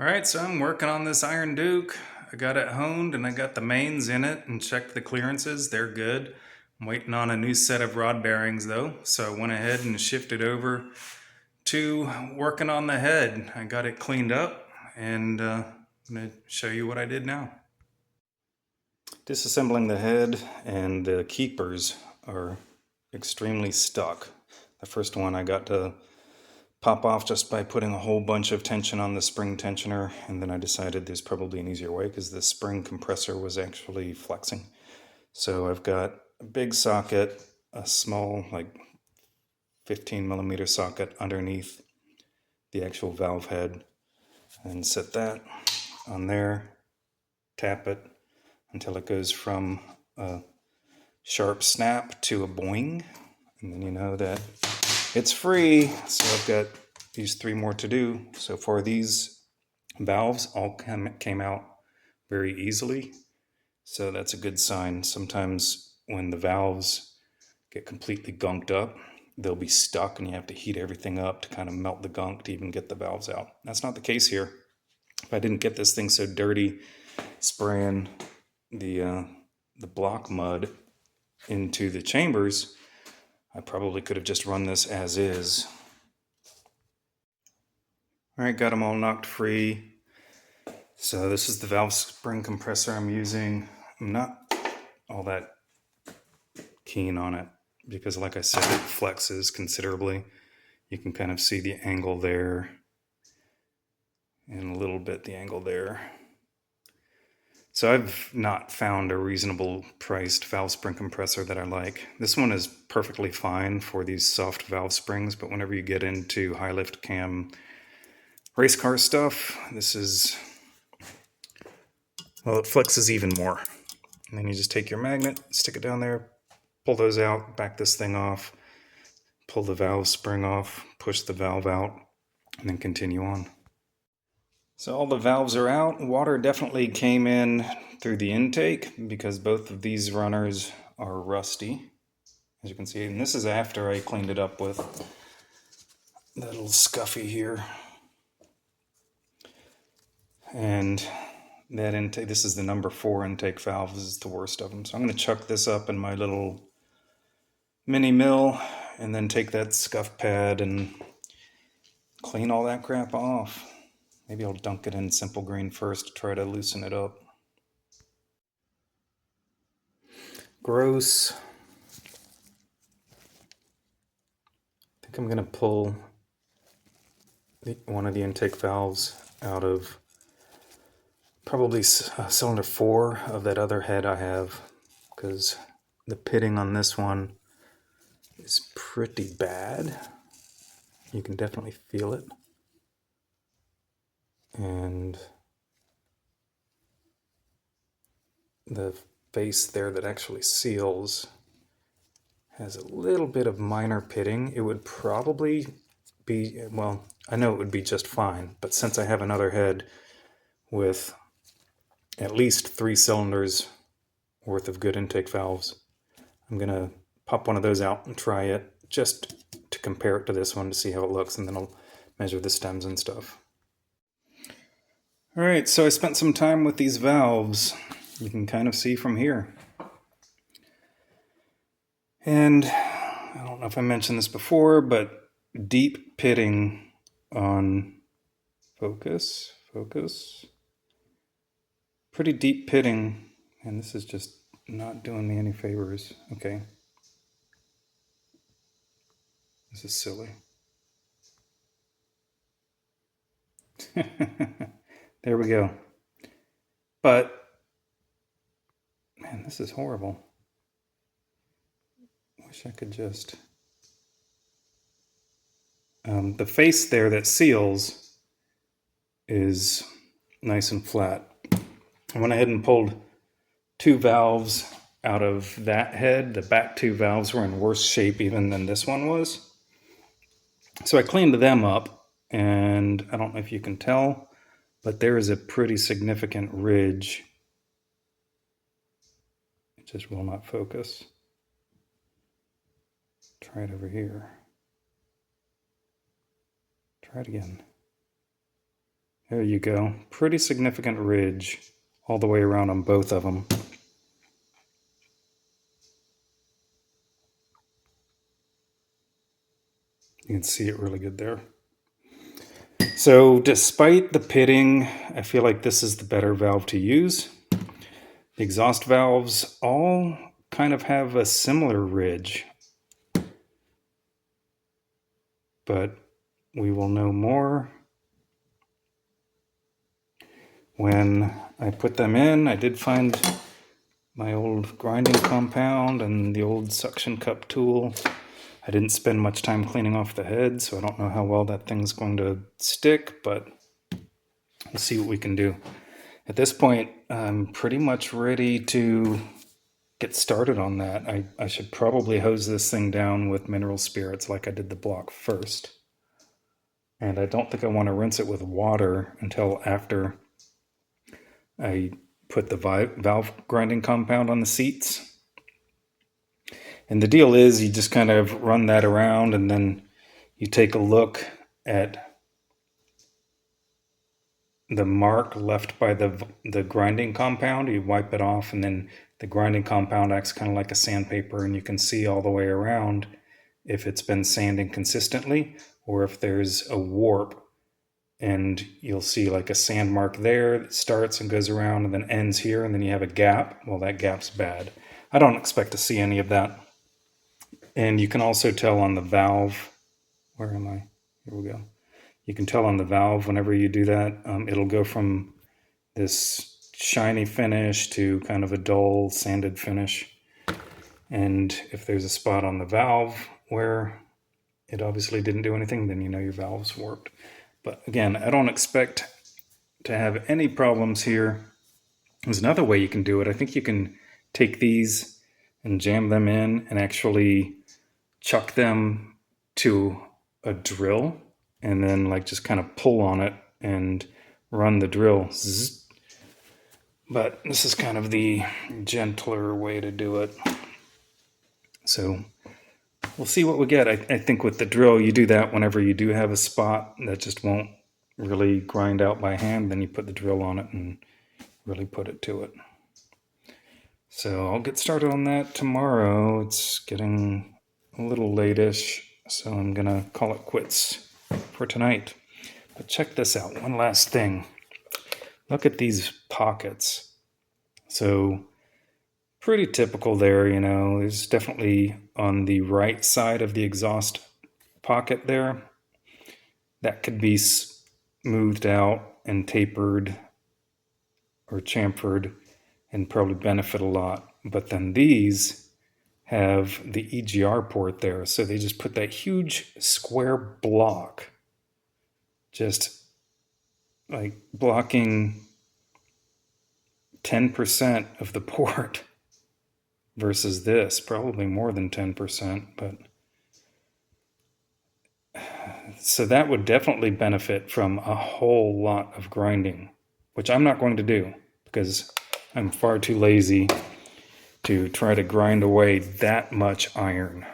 All right, so I'm working on this Iron Duke. I got it honed and I got the mains in it and checked the clearances. They're good. I'm waiting on a new set of rod bearings though, so I went ahead and shifted over to working on the head. I got it cleaned up and I'm going to show you what I did now. Disassembling the head, and the keepers are extremely stuck. The first one I got to pop off just by putting a whole bunch of tension on the spring tensioner, and then I decided there's probably an easier way because the spring compressor was actually flexing. So I've got a big socket, a small like 15 millimeter socket underneath the actual valve head, and set that on there, tap it until it goes from a sharp snap to a boing, and then you know that it's free. So I've got these 3 more to do. So far these valves all came out very easily, so that's a good sign. Sometimes when the valves get completely gunked up, they'll be stuck and you have to heat everything up to kind of melt the gunk to even get the valves out. That's not the case here. If I didn't get this thing so dirty spraying the block mud into the chambers, I probably could have just run this as is. All right, got them all knocked free. So this is the valve spring compressor I'm using. I'm not all that keen on it because, like I said, it flexes considerably. You can kind of see the angle there and a little bit the angle there. So I've not found a reasonable priced valve spring compressor that I like. This one is perfectly fine for these soft valve springs, but whenever you get into high lift cam race car stuff, this is, well, it flexes even more. And then you just take your magnet, stick it down there, pull those out, back this thing off, pull the valve spring off, push the valve out, and then continue on. So all the valves are out. Water definitely came in through the intake because both of these runners are rusty, as you can see. And this is after I cleaned it up with that little scuffy here. And that intake, this is the number 4 intake valve. This is the worst of them. So I'm going to chuck this up in my little mini mill and then take that scuff pad and clean all that crap off. Maybe I'll dunk it in Simple Green first to try to loosen it up. Gross. I think I'm going to pull one of the intake valves out of probably cylinder 4 of that other head I have, because the pitting on this one is pretty bad. You can definitely feel it. And the face there that actually seals has a little bit of minor pitting. It would probably be, well, I know it would be just fine, but since I have another head with at least 3 cylinders worth of good intake valves, I'm going to pop one of those out and try it just to compare it to this one to see how it looks, and then I'll measure the stems and stuff. All right, so I spent some time with these valves. You can kind of see from here. And I don't know if I mentioned this before, but deep pitting on focus. Pretty deep pitting, and this is just not doing me any favors. Okay. This is silly. There we go. But, man, this is horrible. Wish I could just... the face there that seals is nice and flat. I went ahead and pulled 2 valves out of that head. The back 2 valves were in worse shape even than this one was. So I cleaned them up, and I don't know if you can tell, but there is a pretty significant ridge. It just will not focus. Try it over here. Try it again. There you go. Pretty significant ridge all the way around on both of them. You can see it really good there. So despite the pitting, I feel like this is the better valve to use. The exhaust valves all kind of have a similar ridge, but we will know more when I put them in. I did find my old grinding compound and the old suction cup tool. I didn't spend much time cleaning off the head, so I don't know how well that thing's going to stick, but we'll see what we can do. At this point, I'm pretty much ready to get started on that. I should probably hose this thing down with mineral spirits like I did the block first. And I don't think I want to rinse it with water until after I put the valve grinding compound on the seats. And the deal is you just kind of run that around and then you take a look at the mark left by the grinding compound. You wipe it off, and then the grinding compound acts kind of like a sandpaper, and you can see all the way around if it's been sanding consistently or if there's a warp. And you'll see like a sand mark there that starts and goes around and then ends here, and then you have a gap. Well, that gap's bad. I don't expect to see any of that. And you can also tell on the valve. Where am I? Here we go. You can tell on the valve whenever you do that, it'll go from this shiny finish to kind of a dull sanded finish. And if there's a spot on the valve where it obviously didn't do anything, then you know your valve's warped. But again, I don't expect to have any problems here. There's another way you can do it. I think you can take these and jam them in and actually chuck them to a drill and then like just kind of pull on it and run the drill. Zzz. But this is kind of the gentler way to do it. So we'll see what we get. I think with the drill, you do that whenever you do have a spot that just won't really grind out by hand. Then you put the drill on it and really put it to it. So I'll get started on that tomorrow. It's getting a little late-ish, so I'm gonna call it quits for tonight. But check this out, one last thing. Look at these pockets. So pretty typical there, you know. There's definitely on the right side of the exhaust pocket there. That could be smoothed out and tapered or chamfered and probably benefit a lot. But then these have the EGR port there. So they just put that huge square block, just like blocking 10% of the port versus this, probably more than 10%. But so that would definitely benefit from a whole lot of grinding, which I'm not going to do because I'm far too lazy to try to grind away that much iron.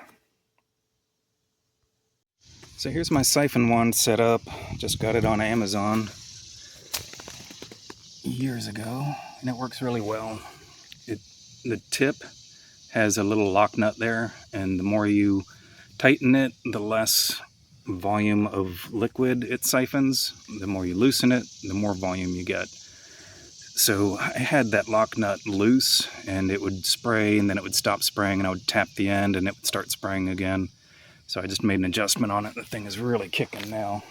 So here's my siphon wand set up. Just got it on Amazon years ago, and it works really well. The tip has a little lock nut there, and the more you tighten it, the less volume of liquid it siphons. The more you loosen it, the more volume you get. So I had that lock nut loose, and it would spray, and then it would stop spraying, and I would tap the end, and it would start spraying again. So I just made an adjustment on it. The thing is really kicking now.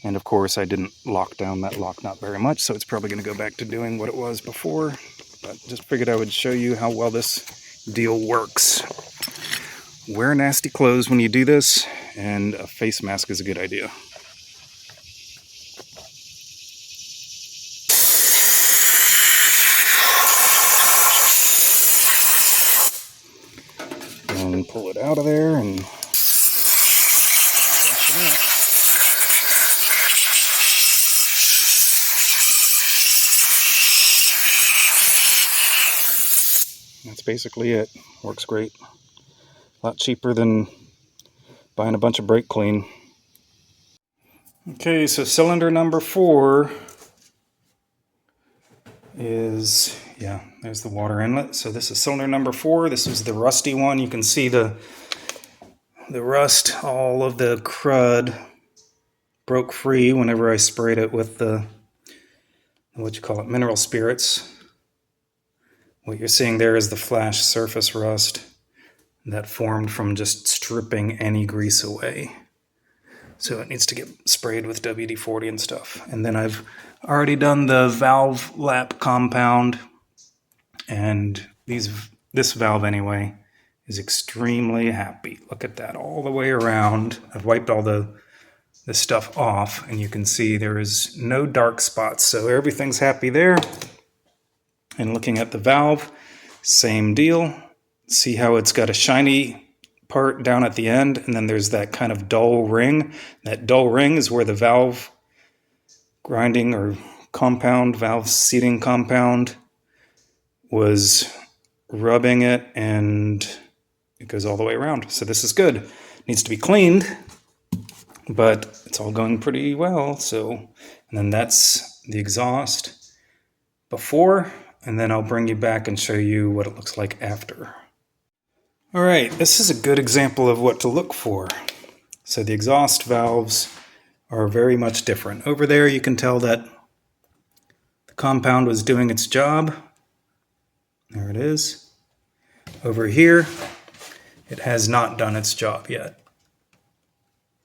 And of course, I didn't lock down that lock nut very much, so it's probably going to go back to doing what it was before. But just figured I would show you how well this deal works. Wear nasty clothes when you do this, and a face mask is a good idea. And pull it out of there and wash it out. That's basically it. Works great. A lot cheaper than buying a bunch of brake clean. Okay, so cylinder number 4 is, yeah, there's the water inlet. So this is cylinder number 4. This is the rusty one. You can see the rust, all of the crud broke free whenever I sprayed it with the, mineral spirits. What you're seeing there is the flash surface rust that formed from just stripping any grease away. So it needs to get sprayed with WD-40 and stuff. And then I've already done the valve lap compound, and this valve anyway is extremely happy. Look at that all the way around. I've wiped all the stuff off, and you can see there is no dark spots. So everything's happy there. And looking at the valve, same deal. See how it's got a shiny part down at the end, and then there's that kind of dull ring. That dull ring is where the valve grinding or compound, valve seating compound, was rubbing it, and it goes all the way around. So this is good. It needs to be cleaned, but it's all going pretty well. So, and then that's the exhaust before, and then I'll bring you back and show you what it looks like after. All right, this is a good example of what to look for. So the exhaust valves are very much different. Over there you can tell that the compound was doing its job. There it is. Over here, it has not done its job yet.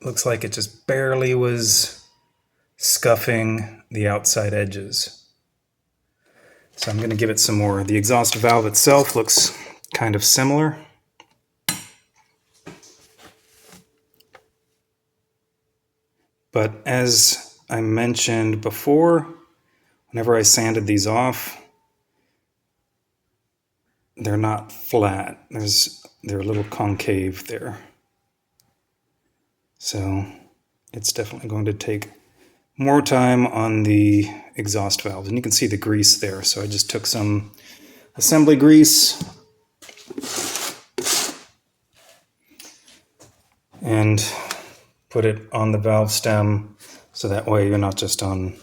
Looks like it just barely was scuffing the outside edges. So I'm going to give it some more. The exhaust valve itself looks kind of similar. But as I mentioned before, whenever I sanded these off, they're not flat. They're a little concave there. So it's definitely going to take more time on the exhaust valves. And you can see the grease there. So I just took some assembly grease and put it on the valve stem, so that way you're not just on,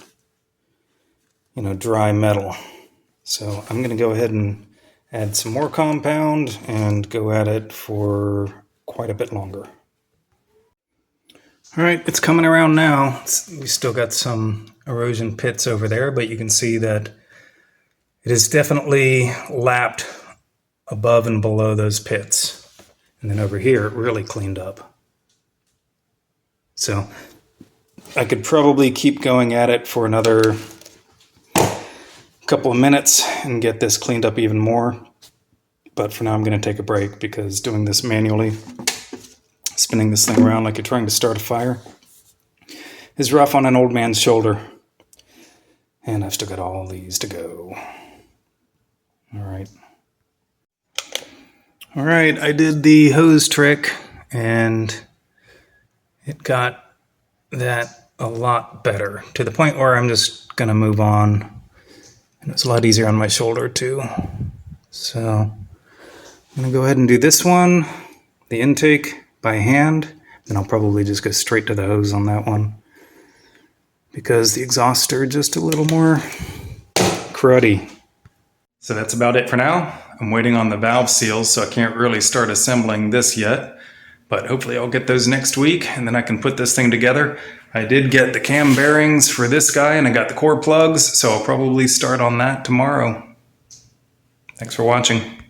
dry metal. So I'm going to go ahead and add some more compound and go at it for quite a bit longer. All right, it's coming around now. We still got some erosion pits over there, but you can see that it is definitely lapped above and below those pits. And then over here, it really cleaned up. So I could probably keep going at it for another couple of minutes and get this cleaned up even more. But for now, I'm going to take a break because doing this manually, spinning this thing around like you're trying to start a fire, is rough on an old man's shoulder. And I've still got all these to go. All right, I did the hose trick, and it got that a lot better, to the point where I'm just going to move on. And it's a lot easier on my shoulder too. So I'm going to go ahead and do this one, the intake, by hand. Then I'll probably just go straight to the hose on that one, because the exhausts are just a little more cruddy. So that's about it for now. I'm waiting on the valve seals, so I can't really start assembling this yet. But hopefully I'll get those next week, and then I can put this thing together. I did get the cam bearings for this guy, and I got the core plugs, so I'll probably start on that tomorrow. Thanks for watching.